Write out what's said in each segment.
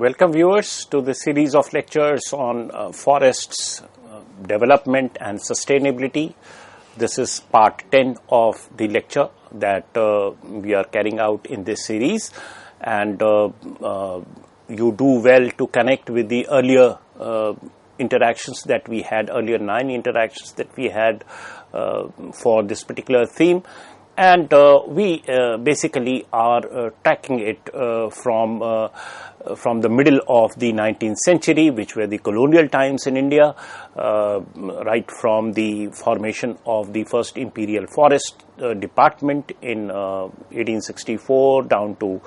Welcome viewers to the series of lectures on forests, development and sustainability. This is part 10 of the lecture that we are carrying out in this series, and you do well to connect with the earlier interactions that we had, earlier 9 interactions that we had for this particular theme. And we basically are tracking it from the middle of the 19th century, which were the colonial times in India, right from the formation of the first imperial forest department in 1864 down to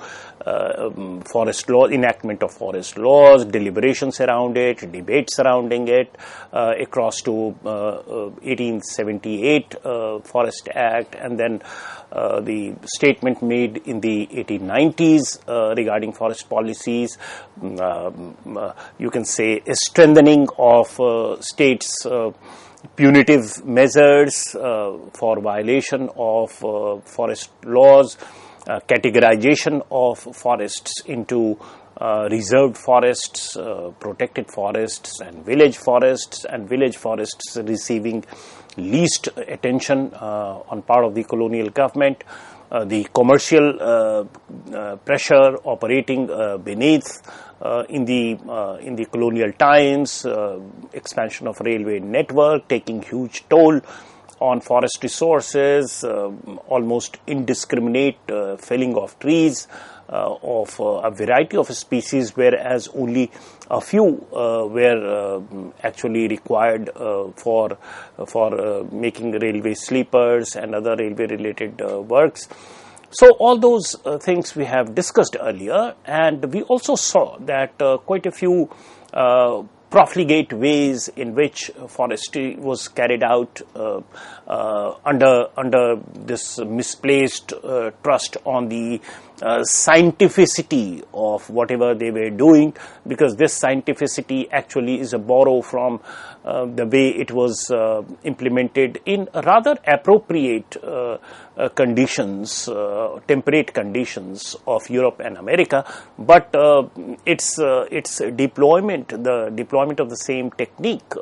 forest law, enactment of forest laws, deliberations around it, debates surrounding it, across to 1878 Forest Act, and then the statement made in the 1890s regarding forest policies. You can say a strengthening of states' punitive measures for violation of forest laws, categorization of forests into reserved forests, protected forests and village forests receiving least attention on part of the colonial government, the commercial pressure operating beneath in the colonial times, expansion of railway network taking huge toll on forest resources, almost indiscriminate felling of trees of a variety of species, whereas only a few were actually required for making railway sleepers and other railway related works. So all those things we have discussed earlier, and we also saw that quite a few profligate ways in which forestry was carried out under this misplaced trust on the scientificity of whatever they were doing, because this scientificity actually is a borrow from the way it was implemented in rather appropriate conditions, temperate conditions of Europe and America, but its deployment, the deployment of the same technique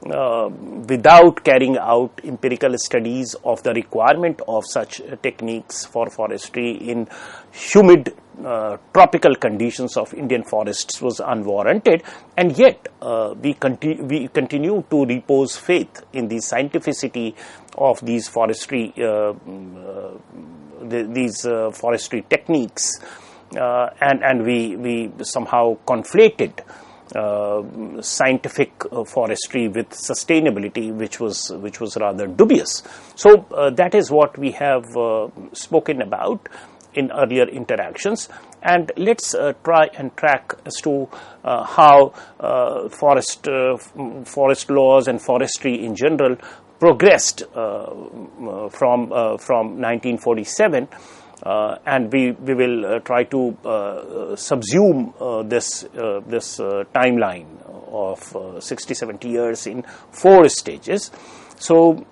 without carrying out empirical studies of the requirement of such techniques for forestry in humid tropical conditions of Indian forests was unwarranted, and yet we continue to repose faith in the scientificity of these forestry forestry techniques, and we somehow conflated scientific forestry with sustainability, which was rather dubious. So that is what we have spoken about in earlier interactions, and let's try and track as to how forest laws and forestry in general progressed from 1947. And we will try to subsume this timeline of 60-70 years in 4 stages. So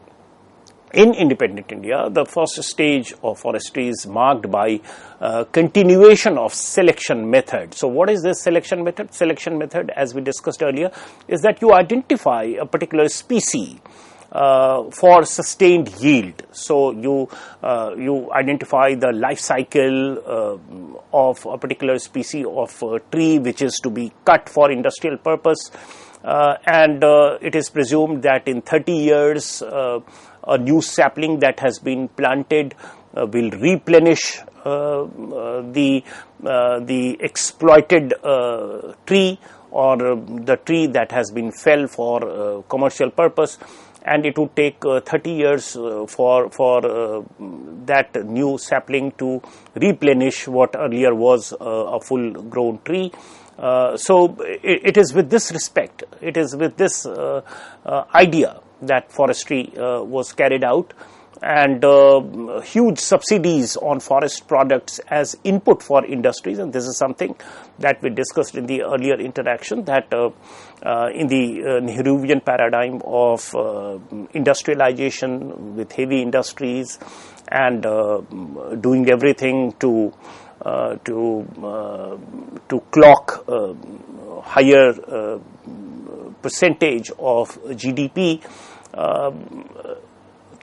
in independent India, the first stage of forestry is marked by continuation of selection method. So what is this selection method? Selection method, as we discussed earlier, is that you identify a particular species for sustained yield. So you identify the life cycle of a particular species of tree which is to be cut for industrial purpose, and it is presumed that in 30 years a new sapling that has been planted will replenish the exploited tree, or the tree that has been felled for commercial purpose, and it would take 30 years for that new sapling to replenish what earlier was a full grown tree. So it is with this respect, it is with this idea that forestry was carried out, and huge subsidies on forest products as input for industries. And this is something that we discussed in the earlier interaction, that in the Nehruvian paradigm of industrialization with heavy industries and doing everything to clock higher percentage of GDP.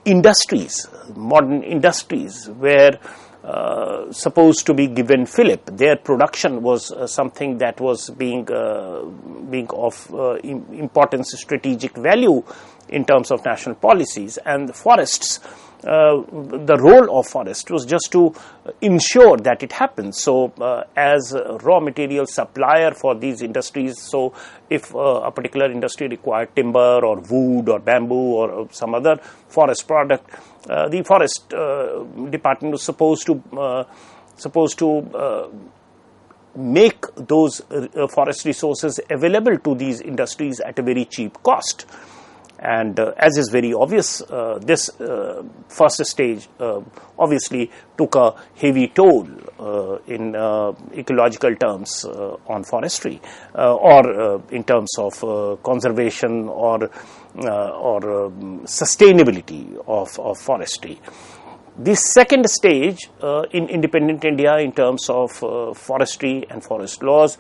Industries, modern industries, were supposed to be given fillip. Their production was something that was being of importance, strategic value in terms of national policies. And the forests, the role of forest was just to ensure that it happens. So as a raw material supplier for these industries, so if a particular industry required timber or wood or bamboo or some other forest product, the forest department was supposed to make those forest resources available to these industries at a very cheap cost. And as is very obvious, this first stage obviously took a heavy toll in ecological terms on forestry, or in terms of conservation or sustainability of forestry. The second stage in independent India in terms of forestry and forest laws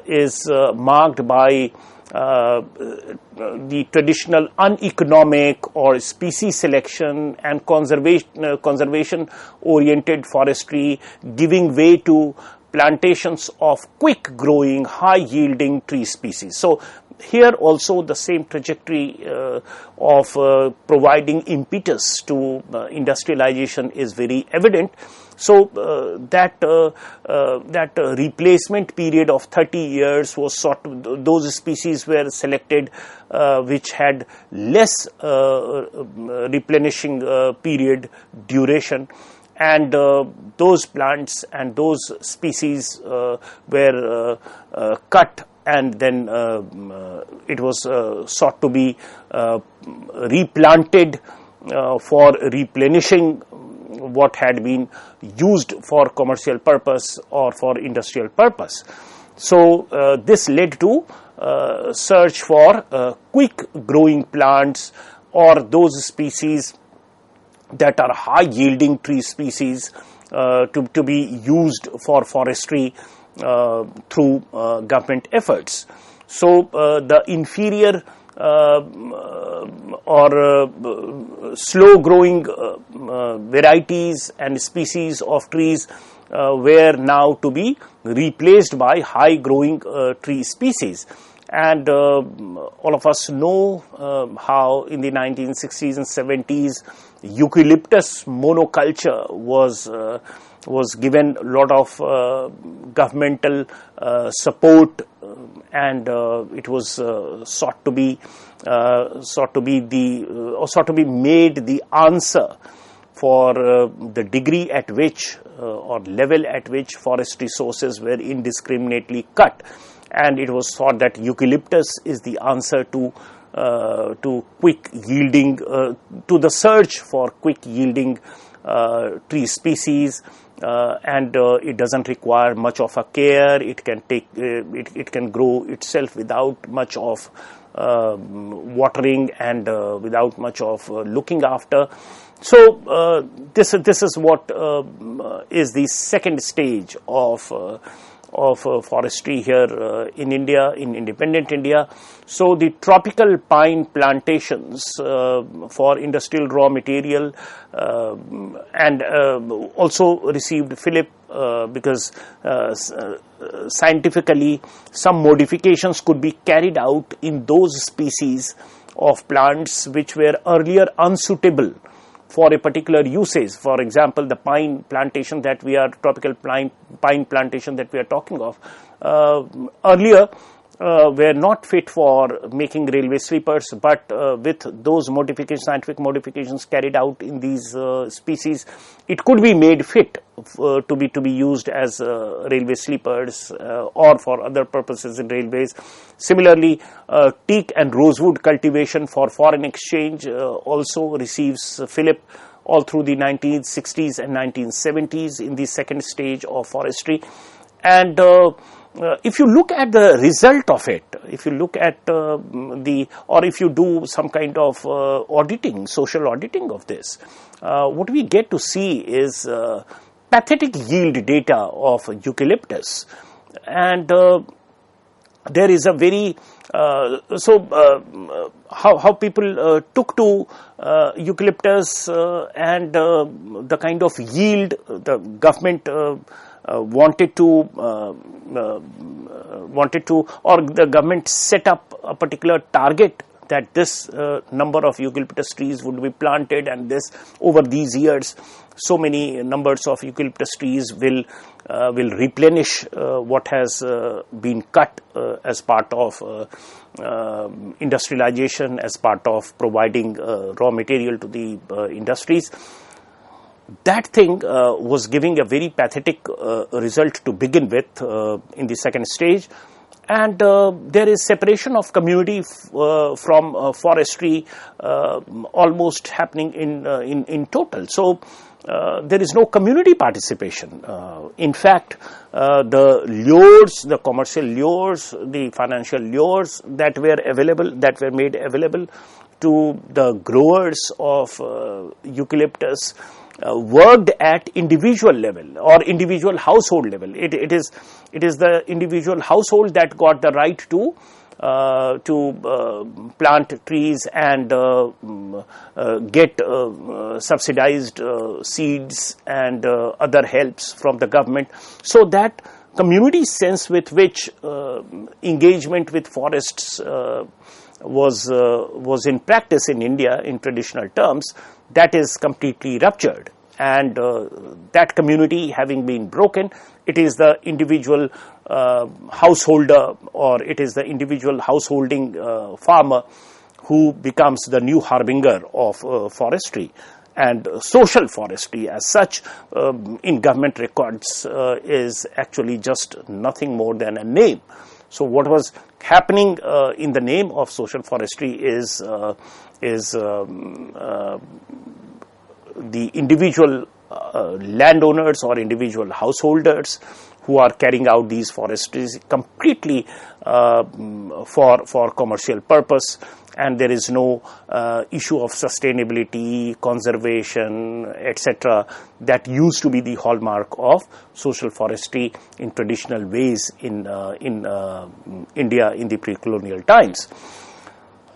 is marked by the traditional uneconomic or species selection and conservation oriented forestry giving way to plantations of quick growing, high yielding tree species. So here also the same trajectory of providing impetus to industrialization is very evident. So that replacement period of 30 years was those species were selected which had less replenishing period duration, and those plants and those species were cut, and then it was sought to be replanted for replenishing what had been used for commercial purpose or for industrial purpose. So this led to search for quick growing plants or those species that are high yielding tree species to be used for forestry through government efforts. So the inferior or slow growing varieties and species of trees were now to be replaced by high growing tree species. And all of us know how in the 1960s and 70s eucalyptus monoculture was given a lot of governmental support, and it was sought to be made the answer for the degree at which or level at which forest resources were indiscriminately cut. And it was thought that eucalyptus is the answer to quick yielding, to the search for quick yielding tree species, and it doesn't require much of a care. It can it can grow itself without much of watering and without much of looking after. So this is what is the second stage of forestry here in India, in independent India. So the tropical pine plantations for industrial raw material and also received fillip because scientifically some modifications could be carried out in those species of plants which were earlier unsuitable for a particular usage. For example, the pine plantation that we are, tropical pine plantation that we are talking of, earlier were not fit for making railway sleepers, but with those modifications, scientific modifications carried out in these species, it could be made fit to be used as railway sleepers or for other purposes in railways. Similarly, teak and rosewood cultivation for foreign exchange also receives fillip all through the 1960s and 1970s in the second stage of forestry. And if you look at the result of it, if you look at or if you do some kind of auditing, social auditing of this, what we get to see is pathetic yield data of eucalyptus, and there is a very how people took to eucalyptus and the kind of yield the government wanted to, or the government set up a particular target that this number of eucalyptus trees would be planted, and this over these years so many numbers of eucalyptus trees will replenish what has been cut as part of industrialization, as part of providing raw material to the industries. That thing was giving a very pathetic result to begin with in the second stage. And there is separation of community from forestry almost happening in total. So there is no community participation. In fact, the lures, the commercial lures, the financial lures that were made available to the growers of eucalyptus worked at individual level or individual household level. It is the individual household that got the right to plant trees and get subsidized seeds and other helps from the government. So that community sense with which engagement with forests was in practice in India in traditional terms, that is completely ruptured, and that community having been broken, it is the individual householder, or it is the individual householding farmer who becomes the new harbinger of forestry. And social forestry as such in government records is actually just nothing more than a name. So what was happening in the name of social forestry is the individual landowners or individual householders who are carrying out these forestries completely for commercial purpose, and there is no issue of sustainability, conservation, etc. that used to be the hallmark of social forestry in traditional ways in India in the pre-colonial times.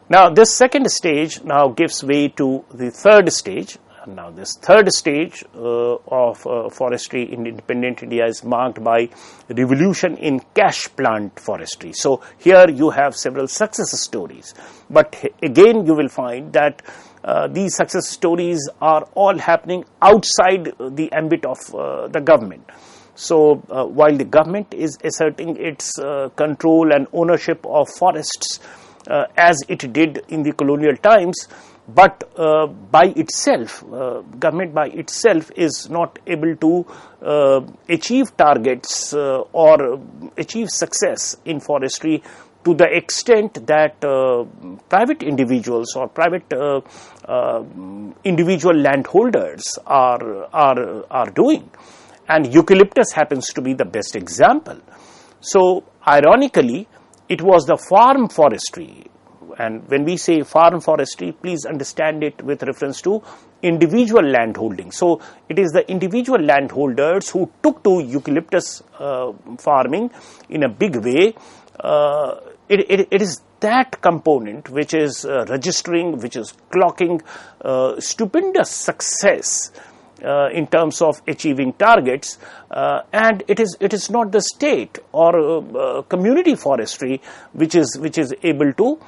Now this second stage now gives way to the third stage. Now this third stage of forestry in independent India is marked by revolution in cash plant forestry. So here you have several success stories, but again you will find that these success stories are all happening outside the ambit of the government. So while the government is asserting its control and ownership of forests as it did in the colonial times, but by itself, government by itself is not able to achieve targets or achieve success in forestry to the extent that private individuals or private individual landholders are doing. And eucalyptus happens to be the best example. So ironically, it was the farm forestry. And when we say farm forestry, please understand it with reference to individual land holding. So it is the individual landholders who took to eucalyptus farming in a big way. It is that component which is registering, which is clocking stupendous success in terms of achieving targets, and it is not the state or community forestry which is able to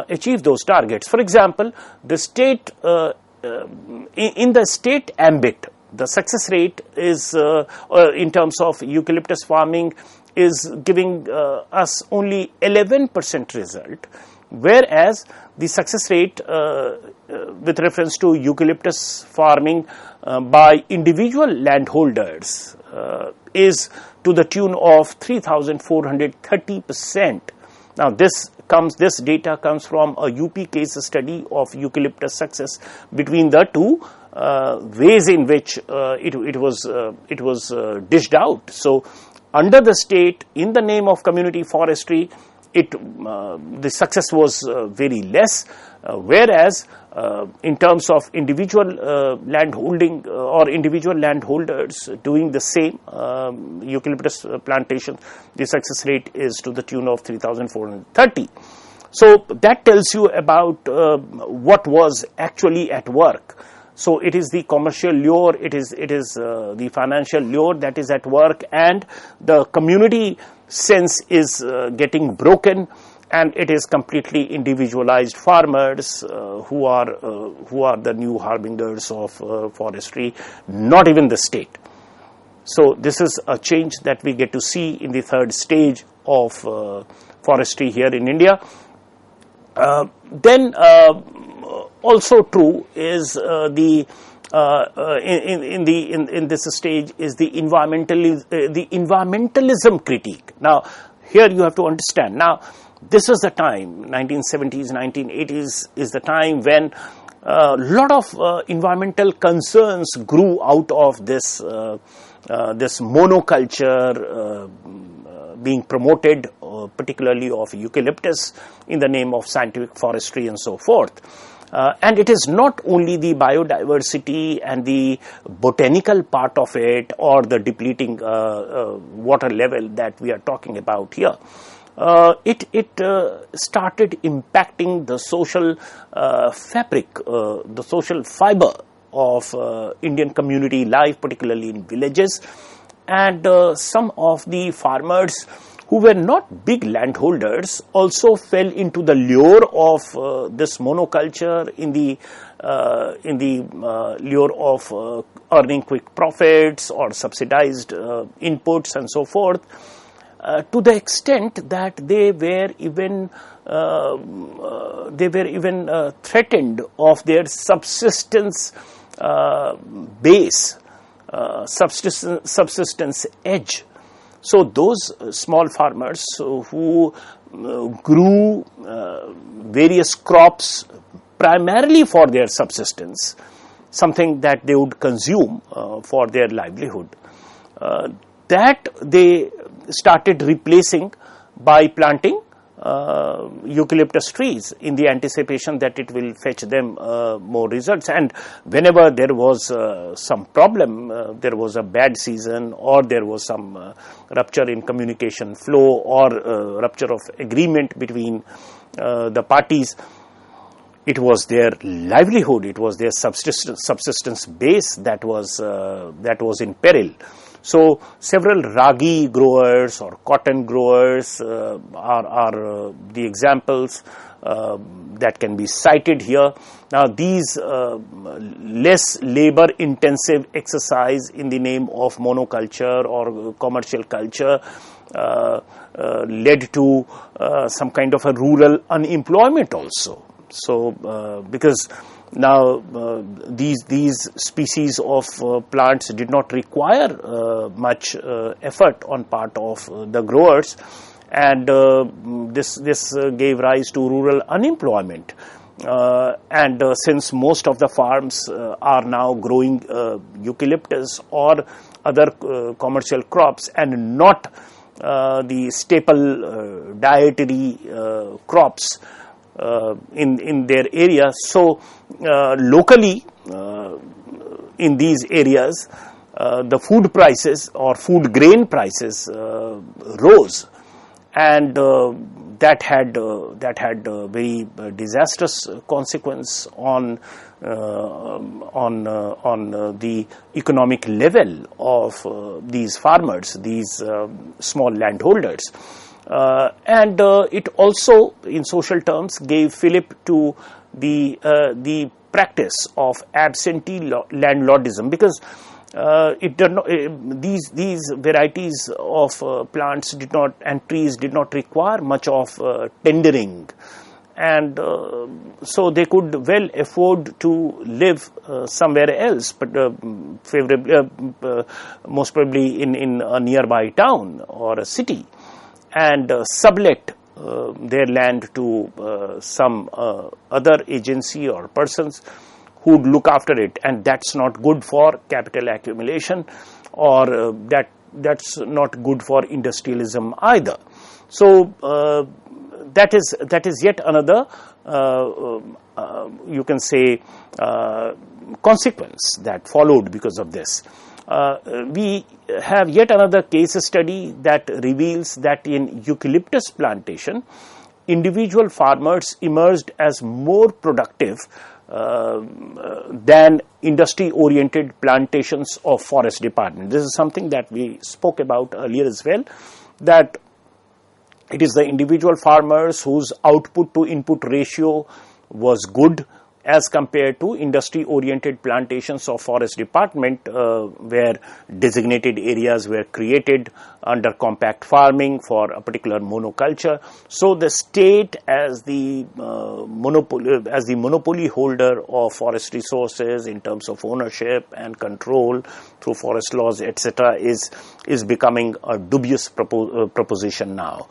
achieve those targets. For example, the state in the state ambit, the success rate is in terms of eucalyptus farming is giving us only 11% result, whereas the success rate with reference to eucalyptus farming by individual landholders is to the tune of 3,430%. Now this data comes from a UP case study of eucalyptus success between the two ways in which it was dished out. So under the state, in the name of community forestry, the success was very less, whereas In terms of individual land holding or individual landholders doing the same eucalyptus plantation, the success rate is to the tune of 3,430. So that tells you about what was actually at work. So it is the commercial lure, it is the financial lure that is at work, and the community sense is getting broken, and it is completely individualized farmers who are the new harbingers of forestry, not even the state. So this is a change that we get to see in the third stage of forestry here in India. Then also true is in this stage is the environmentalism critique. Now here you have to understand. Now this is the time, 1970s, 1980s is the time when a lot of environmental concerns grew out of this monoculture being promoted, particularly of eucalyptus in the name of scientific forestry and so forth. And it is not only the biodiversity and the botanical part of it or the depleting water level that we are talking about here. It started impacting the social fabric, the social fiber of Indian community life, particularly in villages, and some of the farmers who were not big landholders also fell into the lure of this monoculture, in the lure of earning quick profits or subsidized inputs and so forth, to the extent that they were even threatened of their subsistence base, subsistence edge. So those small farmers who grew various crops primarily for their subsistence, something that they would consume for their livelihood, that they started replacing by planting eucalyptus trees in the anticipation that it will fetch them more results. And whenever there was some problem, there was a bad season, or there was some rupture in communication flow, or rupture of agreement between the parties, it was their livelihood, it was their subsistence base that was in peril. So several ragi growers or cotton growers are the examples that can be cited here. Now these less labor intensive exercise in the name of monoculture or commercial culture led to some kind of a rural unemployment also. So because now these species of plants did not require much effort on part of the growers, and this gave rise to rural unemployment. And since most of the farms are now growing eucalyptus or other commercial crops and not the staple dietary crops in their area, so locally in these areas the food prices or food grain prices rose, and that had very disastrous consequence on the economic level of these farmers, these small landholders. And it also, in social terms, gave fillip to the practice of absentee landlordism, because these varieties of plants and trees did not require much of tendering, and so they could well afford to live somewhere else, but favorably, most probably in a nearby town or a city, and sublet their land to some other agency or persons who would look after it, and that's not good for capital accumulation, or that's not good for industrialism either. So that is yet another you can say, consequence that followed because of this. We have yet another case study that reveals that in eucalyptus plantation, individual farmers emerged as more productive than industry-oriented plantations of forest department. This is something that we spoke about earlier as well, that it is the individual farmers whose output to input ratio was good as compared to industry-oriented plantations of forest department, where designated areas were created under compact farming for a particular monoculture. So the state, as the monopoly holder of forest resources in terms of ownership and control through forest laws, etc., is becoming a dubious proposition now.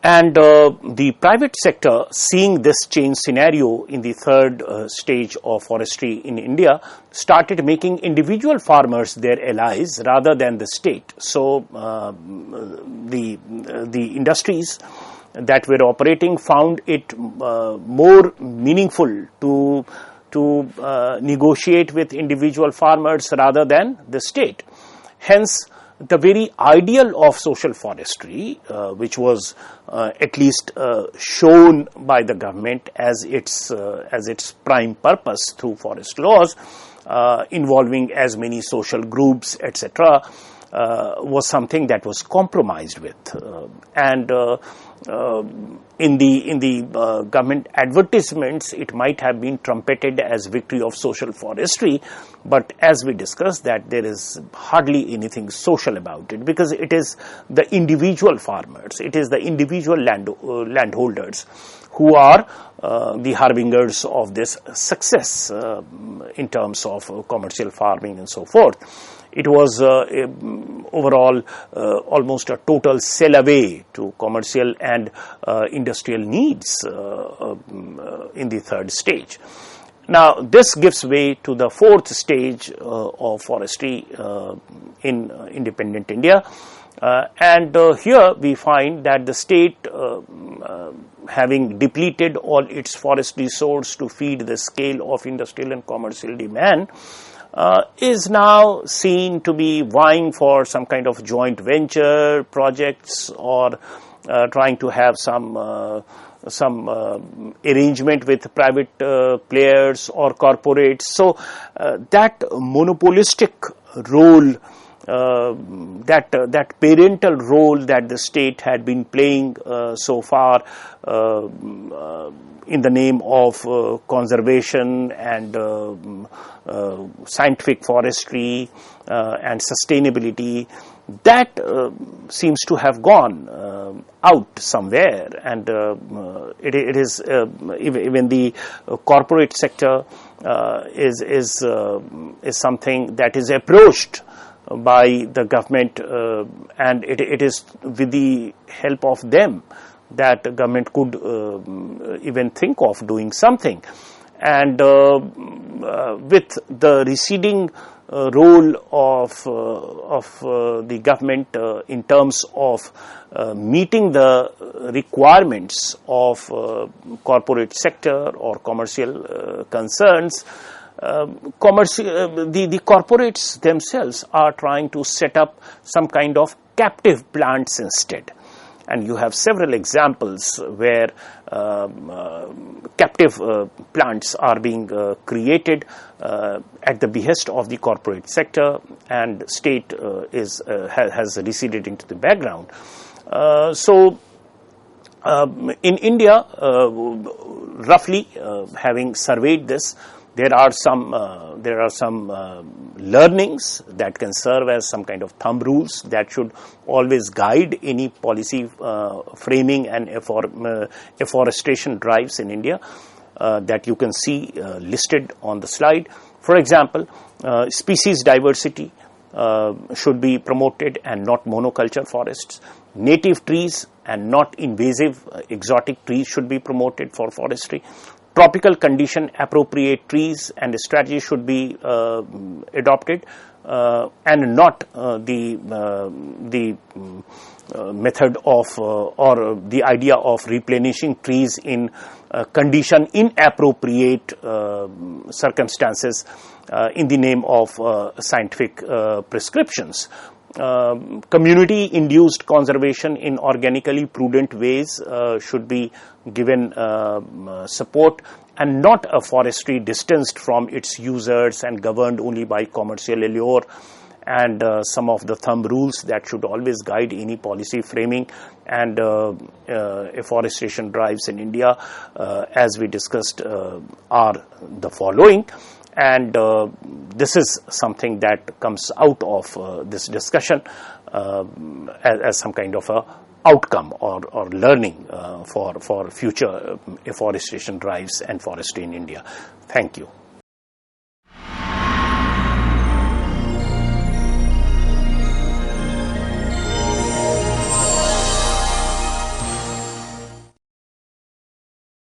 And the private sector, seeing this change scenario in the third stage of forestry in India, started making individual farmers their allies rather than the state. So the industries that were operating found it more meaningful to negotiate with individual farmers rather than the state. Hence, the very ideal of social forestry, which was at least shown by the government as its prime purpose through forest laws, involving as many social groups, etc., was something that was compromised with, and in the government advertisements, it might have been trumpeted as victory of social forestry, but as we discussed, that there is hardly anything social about it, because it is the individual farmers, it is the individual landholders who are the harbingers of this success in terms of commercial farming and so forth. It was overall almost a total sell away to commercial and industrial needs in the third stage. Now, this gives way to the fourth stage of forestry in independent India, and here we find that the state, having depleted all its forest resource to feed the scale of industrial and commercial demand, is now seen to be vying for some kind of joint venture projects, or trying to have some arrangement with private players or corporates. So that monopolistic role, that parental role that the state had been playing so far in the name of conservation and scientific forestry and sustainability, that seems to have gone out somewhere, and it is even the corporate sector is something that is approached by the government, and it is with the help of them that the government could even think of doing something. And with the receding role of the government in terms of meeting the requirements of corporate sector or commercial concerns, the corporates themselves are trying to set up some kind of captive plants instead. And you have several examples where captive plants are being created at the behest of the corporate sector, and state has receded into the background. So in India, roughly having surveyed this, there are some learnings that can serve as some kind of thumb rules that should always guide any policy framing and afforestation drives in India, that you can see listed on the slide. For example, species diversity should be promoted and not monoculture forests. Native trees and not invasive exotic trees should be promoted for forestry. tropical condition appropriate trees and strategy should be adopted, and not the method of or the idea of replenishing trees in condition inappropriate circumstances in the name of scientific prescriptions. Community induced conservation in organically prudent ways should be given support, and not a forestry distanced from its users and governed only by commercial allure and some of the thumb rules that should always guide any policy framing. And afforestation drives in India, as we discussed, are the following. And this is something that comes out of this discussion as some kind of a outcome or learning for future afforestation drives and forestry in India. Thank you.